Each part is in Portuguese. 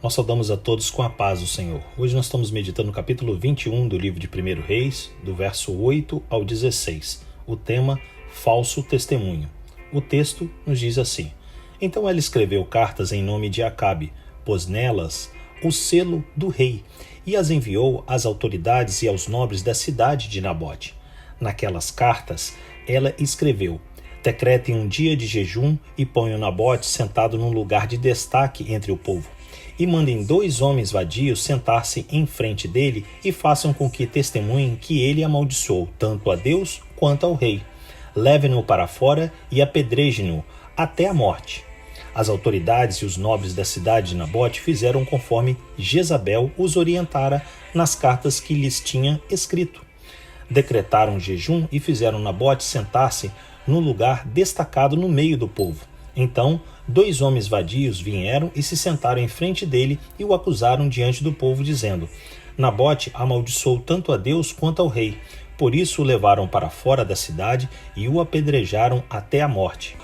Nós saudamos a todos com a paz do Senhor. Hoje nós estamos meditando no capítulo 21 do livro de 1 Reis, do verso 8 ao 16. O tema, falso testemunho. O texto nos diz assim: Então ela escreveu cartas em nome de Acabe, pôs nelas o selo do rei, e as enviou às autoridades e aos nobres da cidade de Nabote. Naquelas cartas, ela escreveu: Decretem um dia de jejum e ponham Nabote sentado num lugar de destaque entre o povo. E mandem 2 homens vadios sentar-se em frente dele e façam com que testemunhem que ele amaldiçoou tanto a Deus quanto ao rei. Levem-no para fora e apedrejem-no até a morte. As autoridades e os nobres da cidade de Nabote fizeram conforme Jezabel os orientara nas cartas que lhes tinha escrito. Decretaram jejum e fizeram Nabote sentar-se no lugar destacado no meio do povo. Então, 2 homens vadios vieram e se sentaram em frente dele e o acusaram diante do povo, dizendo: Nabote amaldiçoou tanto a Deus quanto ao rei. Por isso o levaram para fora da cidade e o apedrejaram até a morte.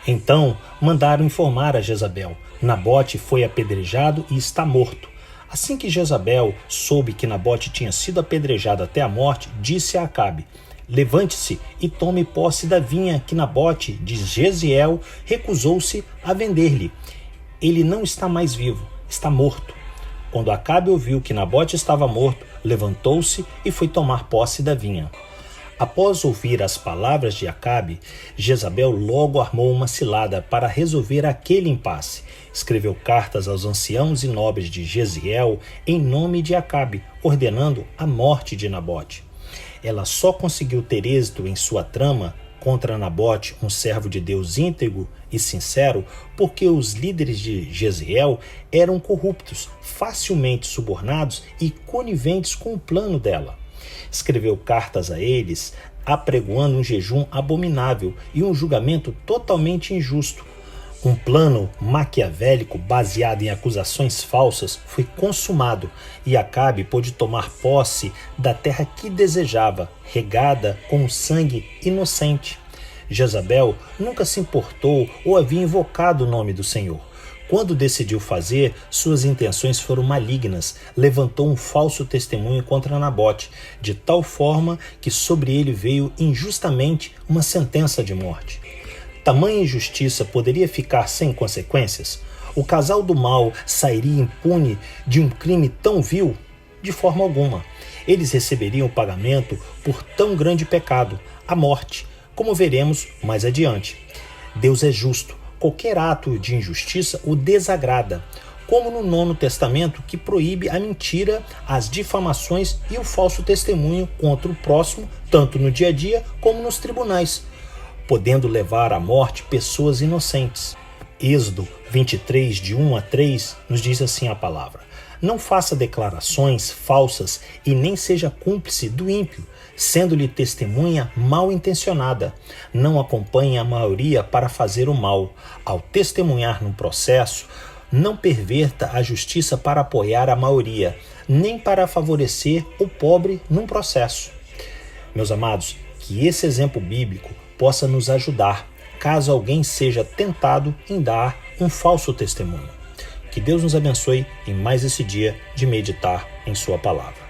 Então mandaram informar a Jezabel: Nabote foi apedrejado e está morto. Assim que Jezabel soube que Nabote tinha sido apedrejado até a morte, disse a Acabe: Levante-se e tome posse da vinha que Nabote de Jezreel recusou-se a vender-lhe. Ele não está mais vivo, está morto. Quando Acabe ouviu que Nabote estava morto, levantou-se e foi tomar posse da vinha. Após ouvir as palavras de Acabe, Jezabel logo armou uma cilada para resolver aquele impasse. Escreveu cartas aos anciãos e nobres de Jezreel em nome de Acabe, ordenando a morte de Nabote. Ela só conseguiu ter êxito em sua trama contra Nabote, um servo de Deus íntegro e sincero, porque os líderes de Jezreel eram corruptos, facilmente subornados e coniventes com o plano dela. Escreveu cartas a eles, apregoando um jejum abominável e um julgamento totalmente injusto. Um plano maquiavélico baseado em acusações falsas foi consumado e Acabe pôde tomar posse da terra que desejava, regada com sangue inocente. Jezabel nunca se importou ou havia invocado o nome do Senhor. Quando decidiu fazer, suas intenções foram malignas. Levantou um falso testemunho contra Nabote, de tal forma que sobre ele veio injustamente uma sentença de morte. Tamanha injustiça poderia ficar sem consequências? O casal do mal sairia impune de um crime tão vil? De forma alguma. Eles receberiam o pagamento por tão grande pecado, a morte, como veremos mais adiante. Deus é justo. Qualquer ato de injustiça o desagrada, como no Novo Testamento, que proíbe a mentira, as difamações e o falso testemunho contra o próximo, tanto no dia a dia como nos tribunais, podendo levar à morte pessoas inocentes. Êxodo 23, de 1 a 3, nos diz assim a palavra: Não faça declarações falsas e nem seja cúmplice do ímpio, sendo-lhe testemunha mal intencionada. Não acompanhe a maioria para fazer o mal. Ao testemunhar num processo, não perverta a justiça para apoiar a maioria, nem para favorecer o pobre num processo. Meus amados, que esse exemplo bíblico possa nos ajudar, caso alguém seja tentado em dar um falso testemunho. Que Deus nos abençoe em mais esse dia de meditar em sua palavra.